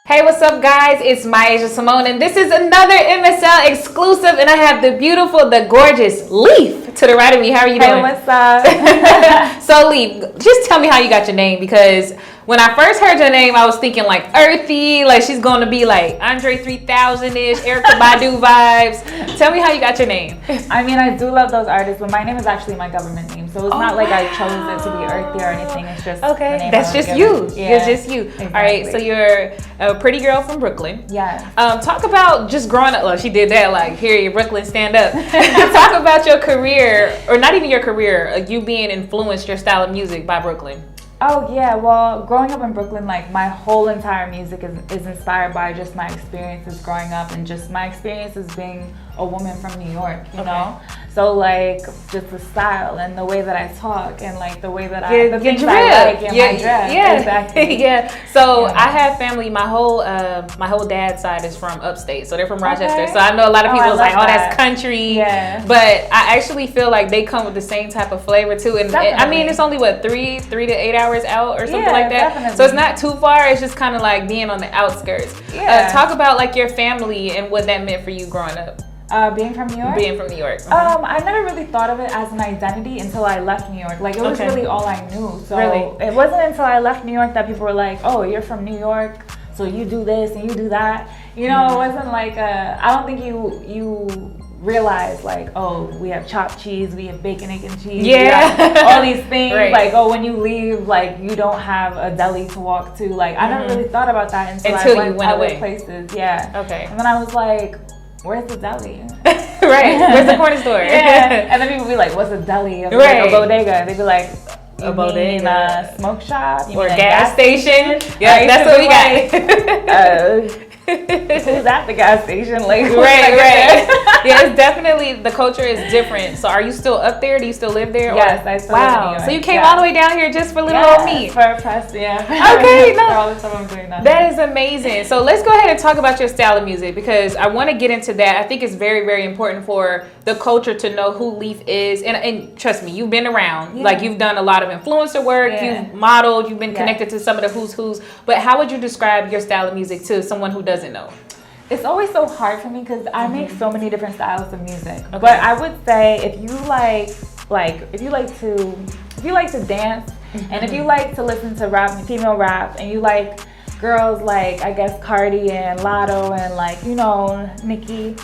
Hey, what's up, guys? It's MiAsia Symone, and this is another MSL exclusive, and I have the beautiful, the gorgeous Leaf to the right of me. How are you doing? Hey, what's up? So, Leaf, just tell me how you got your name, because when I first heard your name, I was thinking like earthy, like she's going to be like Andre 3000-ish, Erykah Badu vibes. Tell me how you got your name. I mean, I do love those artists, but my name is actually my government name, so it's not like I chose it to be earthy or anything. It's just okay. The name That's just you. Yeah. You're just you. Exactly. All right. So you're a pretty girl from Brooklyn. Yeah. Talk about just growing up. Well, she did that. Like, here, your Brooklyn, stand up. Talk about your career, or not even your career. You being influenced your style of music by Brooklyn. Oh yeah, well, growing up in Brooklyn, like my whole entire music is inspired by just my experiences growing up and just my experiences being a woman from New York, you know? So like just the style and the way that I talk and like the way that the things I like in my dress. Yeah, exactly. Yeah. So I have family. My whole dad's side is from upstate, so they're from Rochester. Okay. So I know a lot of people like, that. That's country. Yeah. But I actually feel like they come with the same type of flavor too. And I mean, it's only what 3 to 8 hours out or something like that. Definitely. So it's not too far. It's just kind of like being on the outskirts. Yeah. Talk about like your family and what that meant for you growing up. Being from New York? Being from New York. I never really thought of it as an identity until I left New York. Like, it was really all I knew. So it wasn't until I left New York that people were like, oh, you're from New York, so you do this and you do that. You know, it wasn't like, I don't think you realize like, oh, we have chopped cheese, we have bacon, egg, and cheese. Yeah. All these things. Right. Like, oh, when you leave, like, you don't have a deli to walk to. Like, I never really thought about that until I went other places. Yeah. Okay. And then I was like, where's the deli? Right. Where's the corner store? Yeah. And then people be like, what's a deli? Like a bodega. They'd be like, a bodega, smoke shop, or a gas station. Yeah, that's what we got. Who's at the gas station? Like, right. Yeah, it's definitely, the culture is different. So are you still up there? Do you still live there? Yes, I still live in New York. So you came all the way down here just for little old me. For a press, yeah. Okay, For all the stuff I'm doing now. That is amazing. So let's go ahead and talk about your style of music, because I want to get into that. I think it's very, very important for the culture to know who Leaf is. And trust me, you've been around. Yeah. Like, you've done a lot of influencer work. Yeah. You've modeled. You've been connected to some of the who's who's. But how would you describe your style of music to someone who doesn't know? It's always so hard for me because I make so many different styles of music. Okay. But I would say if you like to dance, and if you like to listen to rap, female rap, and you like girls like, I guess, Cardi and Lotto and like, you know, Nicki,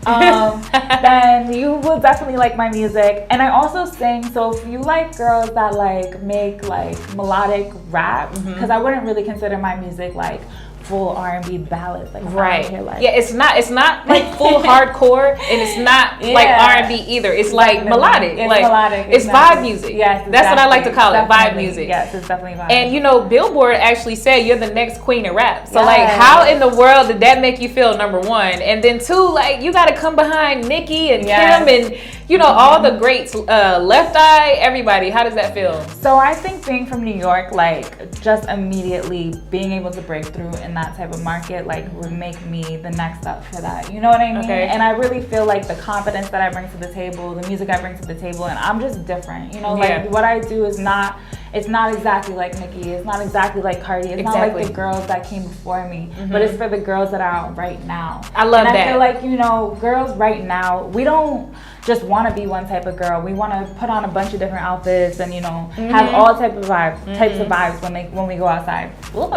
then you will definitely like my music. And I also sing, so if you like girls that like make like melodic rap, because I wouldn't really consider my music like full R&B ballads, like right. Yeah, it's not like full hardcore, and it's not like R&B either. It's like melodic. It's like melodic. It's vibe music. Yes, that's what I like to call it, vibe music. Yes, it's definitely vibe. And you know, Billboard actually said you're the next queen of rap. So like, how in the world did that make you feel? Number one, and then two, like, you got to come behind Nicki and Kim and you know all the greats, Left Eye, everybody. How does that feel? So I think being from New York, like, just immediately being able to break through in that type of market, like, would make me the next up for that. You know what I mean? Okay. And I really feel like the confidence that I bring to the table, the music I bring to the table, and I'm just different. You know, like, what I do is not, it's not exactly like Nicki, it's not exactly like Cardi, it's not like the girls that came before me, but it's for the girls that are out right now. I love that. I feel like, you know, girls right now, we don't just want to be one type of girl. We want to put on a bunch of different outfits and, you know, have all types of vibes when we go outside. No,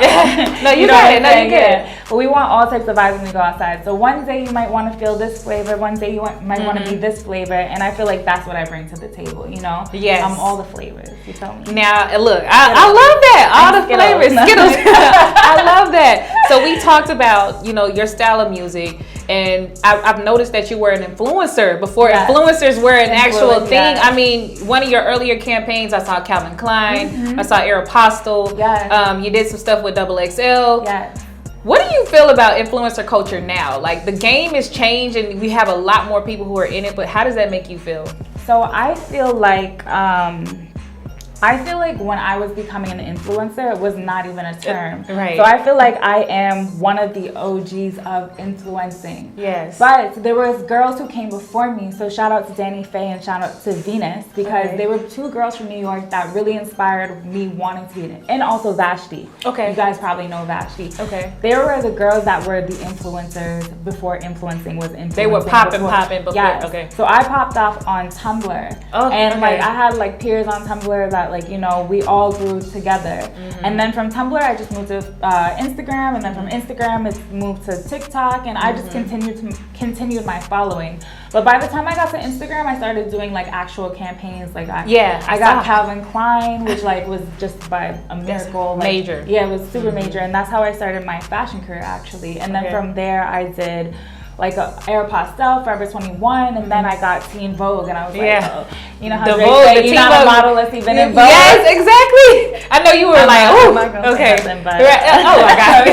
you got it. No, you get it. But we want all types of vibes when we go outside. So one day you might want to feel this flavor, one day you might want to be this flavor, and I feel like that's what I bring to the table, you know? Yes. I'm all the flavors, you feel me? Now, look, I love that. All the flavors. Skittles. I love that. So we talked about, you know, your style of music, and I've noticed that you were an influencer before influencers were an actual thing. Yes. I mean, one of your earlier campaigns, I saw Calvin Klein, I saw Aeropostale. Yes. You did some stuff with XXL. Yes. What do you feel about influencer culture now? Like, the game has changed and we have a lot more people who are in it, but how does that make you feel? So I feel like I feel like when I was becoming an influencer, it was not even a term. Right. So I feel like I am one of the OGs of influencing. Yes. But there was girls who came before me. So shout out to Danny Faye and shout out to Venus, because they were two girls from New York that really inspired me wanting to be in it. And also Vashti. Okay. You guys probably know Vashti. Okay. They were the girls that were the influencers before influencing was influencing. They were popping before. Yes. Okay. So I popped off on Tumblr. And like I had like peers on Tumblr that like, you know, we all grew together. And then from Tumblr, I just moved to Instagram, and then from Instagram, it's moved to TikTok, and I just continued my following. But by the time I got to Instagram, I started doing like actual campaigns. Like I got Calvin Klein, which like was just by a miracle. Like, major. Yeah, it was super major, and that's how I started my fashion career actually. And then from there, I did like a Aeropostale, Forever 21, and then I got Teen Vogue, and I was like, oh, you know how the Drake Vogue, said, the you're Teen not Vogue. a model unless you've been in Vogue. Yes, exactly. I know you were like, oh, okay. Nothing, but oh my God.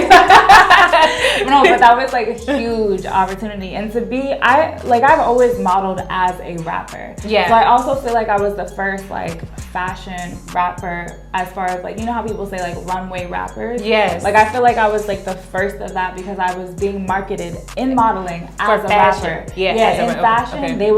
No, but that was like a huge opportunity, and to be, I've always modeled as a rapper. Yeah. So I also feel like I was the first like fashion rapper, as far as like, you know how people say like runway rappers. Yes. Like I feel like I was like the first of that, because I was being marketed in modeling as a fashion. rapper. Yeah. Yeah. In fashion, they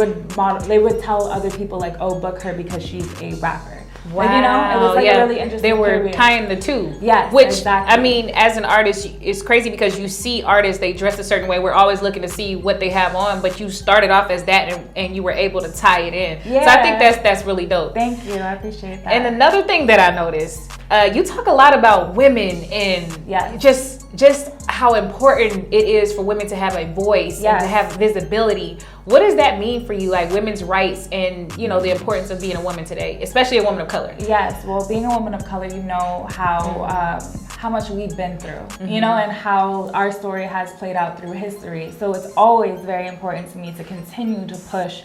would tell other people like, oh, book her because she's a rapper. Wow. Like, you know, it was like a really interesting They were period. tying the two. Yes, which, exactly. I mean, as an artist, it's crazy because you see artists, they dress a certain way. We're always looking to see what they have on, but you started off as that, and you were able to tie it in. Yeah. So I think that's really dope. Thank you. I appreciate that. And another thing that I noticed, you talk a lot about women and just how important it is for women to have a voice and to have visibility. What does that mean for you, like women's rights and, you know, the importance of being a woman today, especially a woman of color? Yes, well, being a woman of color, you know how much we've been through, you know, and how our story has played out through history. So it's always very important to me to continue to push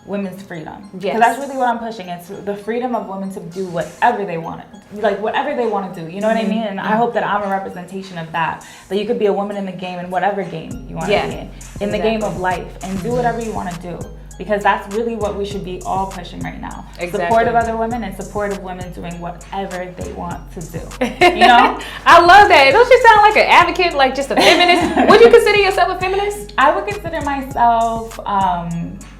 women's freedom. Because that's really what I'm pushing. It's the freedom of women to do whatever they want to, like whatever they want to do. You know what I mean? And I hope that I'm a representation of that. That you could be a woman in the game, in whatever game you want to be in the game of life, and do whatever you want to do. Because that's really what we should be all pushing right now. Support of other women and support of women doing whatever they want to do. You know? I love that. Don't you sound like an advocate, like just a feminist? Would you consider yourself a feminist? I would consider myself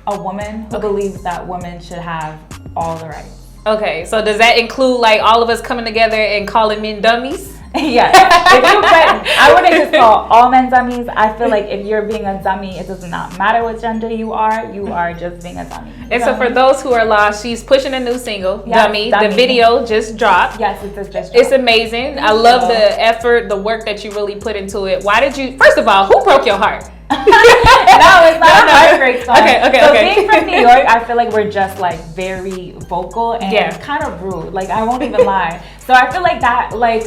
a woman who believes that women should have all the rights. Okay, so does that include like all of us coming together and calling men dummies? Yes. I wouldn't just call all men dummies. I feel like if you're being a dummy, it does not matter what gender you are just being a dummy. And so for those who are lost, she's pushing a new single, Dummy. The video just dropped. Yes, it just dropped. It's amazing. I love the effort, the work that you really put into it. Why did you, first of all, who broke your heart? No, it's not a heartbreak song. Okay. Being from New York, I feel like we're just like very vocal and kind of rude. Like I won't even lie. So I feel like that, like,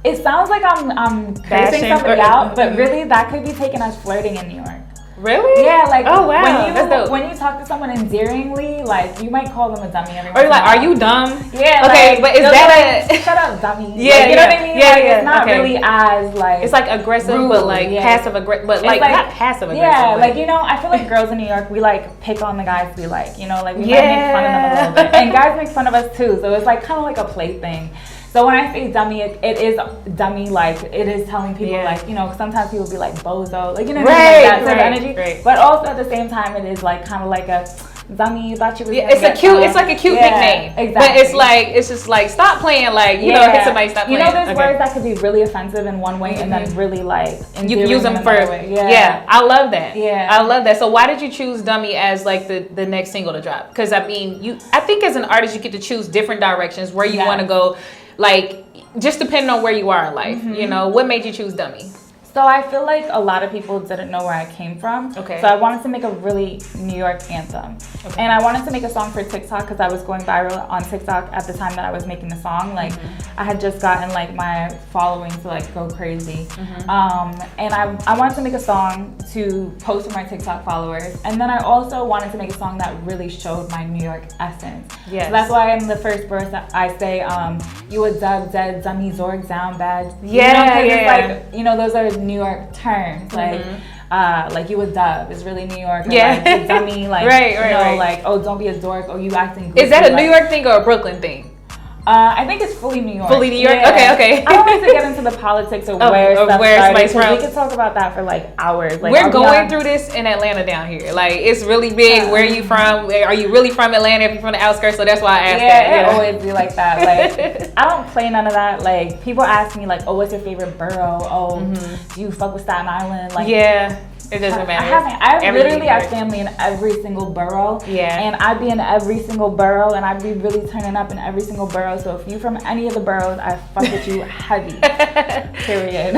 it sounds like I'm cursing somebody out, but really that could be taken as flirting in New York. Really? Yeah, like oh wow, when you talk to someone endearingly, like you might call them a dummy every once or in like, a while. are you dumb? Yeah. Okay, like, but is that like, shut up, dummy? Yeah, like, you know what I mean? Yeah, like, it's not really as like. It's like aggressive, rude, but like passive aggressive, but like not passive aggressive. Yeah, like you know, I feel like girls in New York, we like pick on the guys we like, you know, like we might make fun of them a little bit, and guys make fun of us too. So it's like kind of like a plaything. So when I say dummy, it is dummy, like it is telling people like, you know, sometimes people be like bozo, like, you know, like that type of energy. But also at the same time, it is like kind of like a dummy, thought you was it's a cute, it's like a cute nickname. Exactly. But it's just like, stop playing, like, you know, hit somebody, stop playing. You know, there's words that could be really offensive in one way and then really like, you can use them for, I love that. I love that. So why did you choose Dummy as like the next single to drop? Because I mean, I think as an artist, you get to choose different directions where you want to go. Like, just depending on where you are in life, you know, what made you choose Dummy? So I feel like a lot of people didn't know where I came from. Okay. So I wanted to make a really New York anthem. Okay. And I wanted to make a song for TikTok because I was going viral on TikTok at the time that I was making the song. Like I had just gotten like my following to like go crazy. And I wanted to make a song to post for my TikTok followers. And then I also wanted to make a song that really showed my New York essence. Yes. So that's why in the first verse I say, you a dub, dead, dummy, zorg, down, bad. Yeah, you know, it's like, you know, those are New York terms, like you a dub is really New York, or like a dummy, like you know, like, oh, don't be a dork, or you acting goofy. Is that a New York thing or a Brooklyn thing? I think it's fully New York. Fully New York? Yeah. Okay. I don't want to get into the politics of where stuff started, from. We could talk about that for like hours. Like, we're going through this in Atlanta down here. Like, it's really big. Where are you from? Are you really from Atlanta if you're from the outskirts? So that's why I asked that. Yeah, it always be like that. Like, I don't play none of that. Like, people ask me like, oh, what's your favorite borough? Oh, do you fuck with Staten Island? Like, yeah. It doesn't matter. I literally have family in every single borough. Yeah. And I'd be in every single borough, and I'd be really turning up in every single borough. So if you from any of the boroughs, I fuck with you heavy. Period.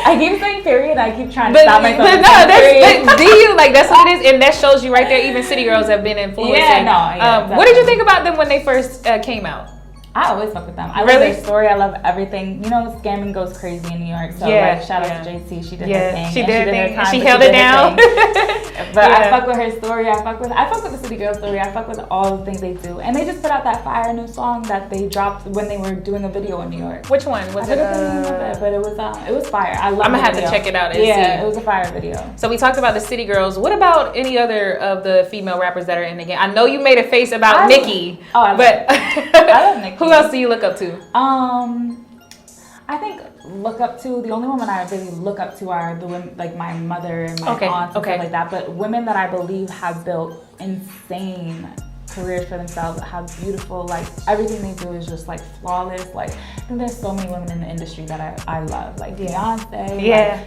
I keep saying period. I keep trying to stop myself. But no, do you like that's what it is, and that shows you right there. Even City Girls have been influencing. Yeah, no. Yeah, what did you think about them when they first came out? I always fuck with them. I love their story. I love everything. You know, scamming goes crazy in New York. So like, shout out to JC. She did her thing. She did her thing. Time, she held it down. But I fuck with her story. I fuck with the City Girl story. I fuck with all the things they do. And they just put out that fire new song that they dropped when they were doing a video in New York. Which one was it? But it was fire. I love. I'm gonna have to check it out. And see. It was a fire video. So we talked about the City Girls. What about any other of the female rappers that are in the game? I know you made a face about Nicki. I love Nicki. Who else do you look up to? I think the only women I really look up to are the women like my mother and my aunts and stuff like that. But women that I believe have built insane careers for themselves, have beautiful, like everything they do is just like flawless. Like I think there's so many women in the industry that I love, like Beyonce,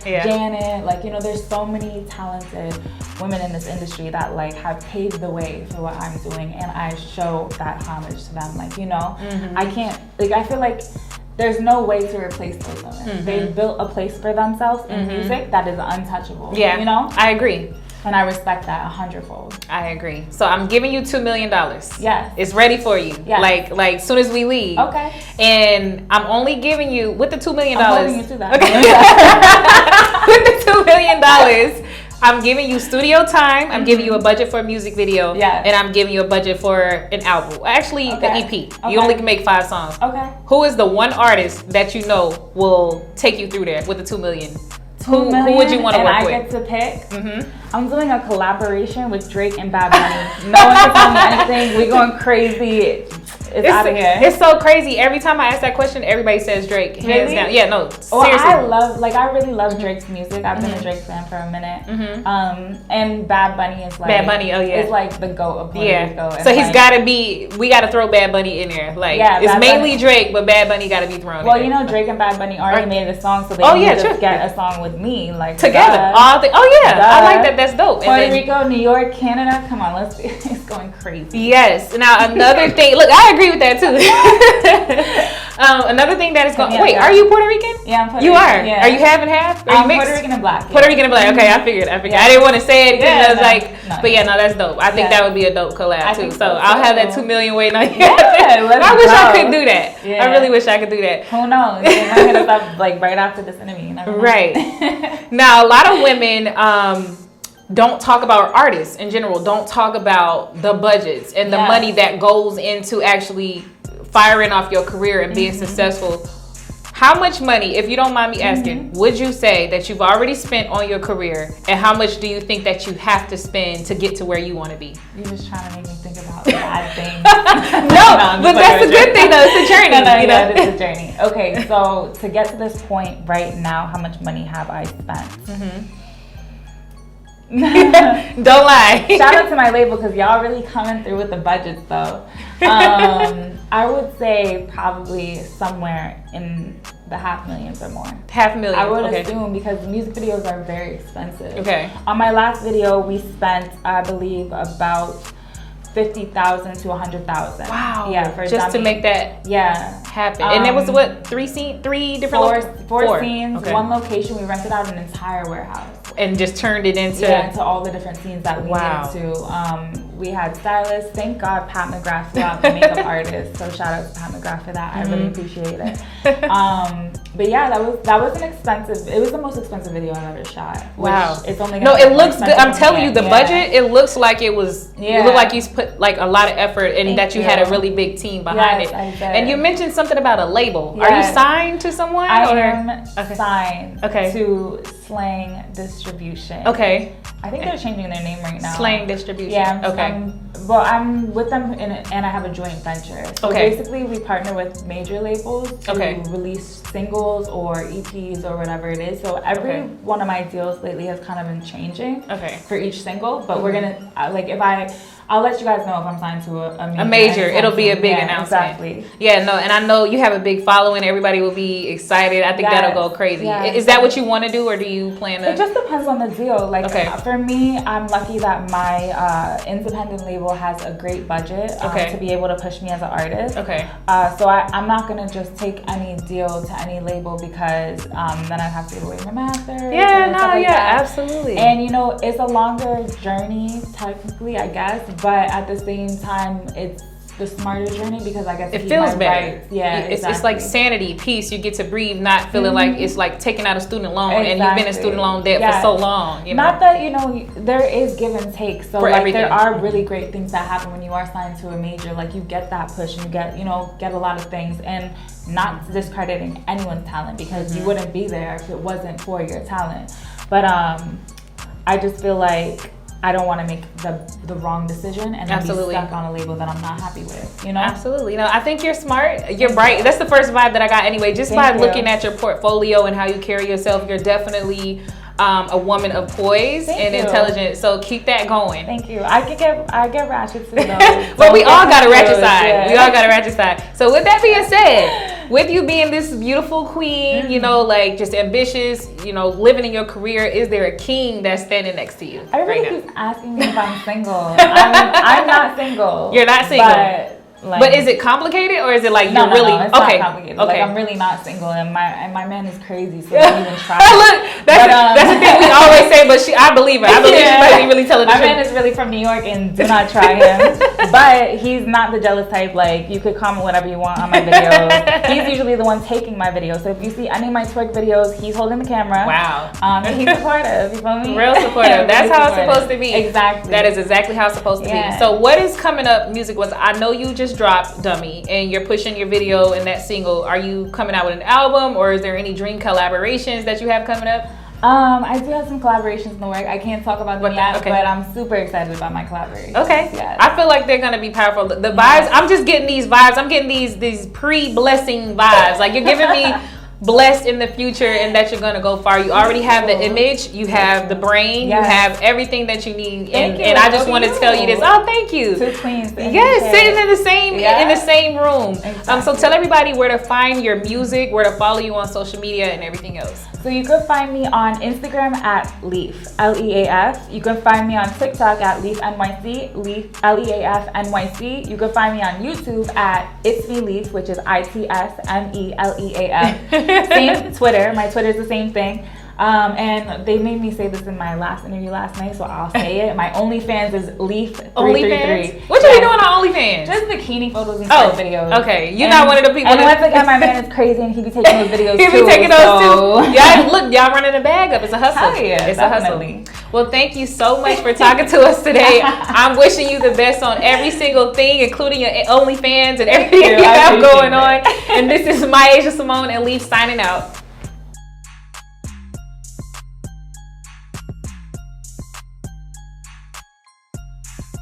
Janet, like, you know, there's so many talented women in this industry that like have paved the way for what I'm doing, and I show that homage to them. Like, you know, I can't, like, I feel like there's no way to replace those women. They've built a place for themselves in music that is untouchable. Yeah, you know, I agree. And I respect that 100-fold. I agree. So I'm giving you $2 million. Yes. It's ready for you. Yes. Like soon as we leave. Okay. And I'm only giving you, with the $2 million. I'm holding you to that. Okay. With the $2 million, I'm giving you studio time. I'm giving you a budget for a music video. Yeah. And I'm giving you a budget for an album. Actually, an EP. You only can make 5 songs. Okay. Who is the one artist that you know will take you through there with the $2 million? Who would you want to work with? And I get to pick. I'm doing a collaboration with Drake and Bad Bunny. No one can tell me anything. We're going crazy. It's out of here. It's so crazy. Every time I ask that question, everybody says Drake. Hands down. Yeah, no, seriously. Well, I really love Drake's music. I've been a Drake fan for a minute. And Bad Bunny is like... Bad Bunny, is like the GOAT of Puerto Rico. So he's got to be... We got to throw Bad Bunny in there. Like, it's mainly Drake, but Bad Bunny got to be thrown in there. Well, you know, Drake and Bad Bunny already made a song, so they need to get a song with me. Like, together. I like that. That's dope. Puerto Rico, New York, Canada. Come on, it's going crazy. Yes. Now, another thing... Look, I agree with that, too. Another thing that is going. Wait, are you Puerto Rican? Yeah, I'm Puerto Rican. You are. Yeah. Are you half and half? Are you mixed? Puerto Rican and black. Puerto Rican and black. Okay, I figured. I didn't want to say it because I was like, but yeah, no, that's dope. I think that would be a dope collab too. So I'll have that $2 million waiting on you. I wish I could do that. Yeah. I really wish I could do that. Who knows? You might hit us up like right after this interview. Right. Now, a lot of women. Don't talk about artists in general. Don't talk about the budgets and the money that goes into actually firing off your career and being successful. How much money, if you don't mind me asking, would you say that you've already spent on your career, and how much do you think that you have to spend to get to where you want to be? You're just trying to make me think about bad things. No, but that's a good thing though. It's a journey. You know? It's a journey. Okay, so to get to this point right now, how much money have I spent? Don't lie. Shout out to my label because y'all really coming through with the budgets though. I would say probably somewhere in the $500,000 or more. $500,000. I would assume because music videos are very expensive. Okay. On my last video, we spent, I believe, about $50,000 to $100,000. Wow. Yeah, for just to make that happen. And it was what, three different four scenes, one location. We rented out an entire warehouse. And just turned it into into all the different scenes that we needed to. We had stylists. Thank God Pat McGrath flew out the makeup artist. So shout out to Pat McGrath for that. I really appreciate it. But yeah, that was an expensive. It was the most expensive video I've ever shot. Wow. It's only it looks good. I'm telling you, the budget. It looks like it was. Yeah. It looked like you put like a lot of effort and that you had a really big team behind it. And you mentioned something about a label. Yes. Are you signed to someone? I am signed to Slang Distribution. Okay. I think they're changing their name right now. Slang Distribution. Yeah. Okay. I'm Well, I'm with them and I have a joint venture. So basically we partner with major labels to release singles or EPs or whatever it is. So every one of my deals lately has kind of been changing for each single. But we're gonna I'll let you guys know if I'm signed to a major. It'll be a big announcement. Exactly. Yeah, no, and I know you have a big following. Everybody will be excited. I think that'll go crazy. Yes. Is that what you want to do, or do you plan to? It just depends on the deal. Like for me, I'm lucky that my independent label has a great budget to be able to push me as an artist. So I'm not gonna just take any deal to any label because then I'd have to give away my master. Absolutely. And you know, it's a longer journey technically, I guess. But at the same time, it's the smarter journey because I guess it feels better. Rights. Yeah, it's like sanity, peace. You get to breathe, not feeling like it's like taking out a student loan and you've been in student loan debt for so long. You know? Not that, you know, there is give and take. So for like everything. There are really great things that happen when you are signed to a major. Like you get that push and you get, you know, get a lot of things, and not discrediting anyone's talent because you wouldn't be there if it wasn't for your talent. But I just feel like I don't want to make the wrong decision and then be stuck on a label that I'm not happy with, you know? Absolutely. You know, I think you're smart. You're bright. That's the first vibe that I got anyway. Just by looking at your portfolio and how you carry yourself, you're definitely a woman of poise and intelligence. So keep that going. Thank you. I get ratchet too though. But we all got a ratchet side. Yeah. We all got a ratchet side. So with that being said, with you being this beautiful queen, you know, like just ambitious, you know, living in your career, is there a king that's standing next to you? Everybody keeps asking me if I'm single. I'm not single. You're not single. But is it complicated or is it like you're really it's not complicated. Like I'm really not single, and my man is crazy, so don't even try. Look, that's the thing we always say, but I believe her. I believe she might be really telling the truth. My man is really from New York, and do not try him. But he's not the jealous type. Like you could comment whatever you want on my videos. He's usually the one taking my videos. So if you see any of my twerk videos, he's holding the camera. Wow. And he's supportive. You feel me? Real supportive. That's how it's supposed to be. Exactly. That is exactly how it's supposed to be. So what is coming up music-wise? I know you just dropped Dummy and you're pushing your video and that single. Are you coming out with an album, or is there any dream collaborations that you have coming up? I do have some collaborations in the work. I can't talk about them yet, but I'm super excited about my collaborations. Okay. Yes. I feel like they're gonna be powerful. The vibes, I'm just getting these vibes. I'm getting these pre-blessing vibes. Like you're giving me blessed in the future and that you're gonna go far. You already have the image, you have the brain, you have everything that you need, and I just want to tell you this. Oh, thank you. Two queens. Yes, sitting in the same room. Exactly. So tell everybody where to find your music, where to follow you on social media, and everything else. So you can find me on Instagram at Leaf, L-E-A-F. You can find me on TikTok at Leaf NYC, Leaf, L-E-A-F NYC. You can find me on YouTube at It's Me Leaf, which is ITSMELEAF. Same Twitter. My Twitter is the same thing. And they made me say this in my last interview last night, so I'll say it. My OnlyFans is Leaf333. What you be doing on OnlyFans? Just bikini photos and videos. Okay, you're not one of the people. And once again, my man is crazy, and he be taking those videos too. He be taking those too. Yeah, look, y'all running the bag up. It's a hustle. Hell yeah, it's definitely. A hustle. Well, thank you so much for talking to us today. I'm wishing you the best on every single thing, including your OnlyFans and everything you have going on. And this is MiAsia Symone and Leaf signing out.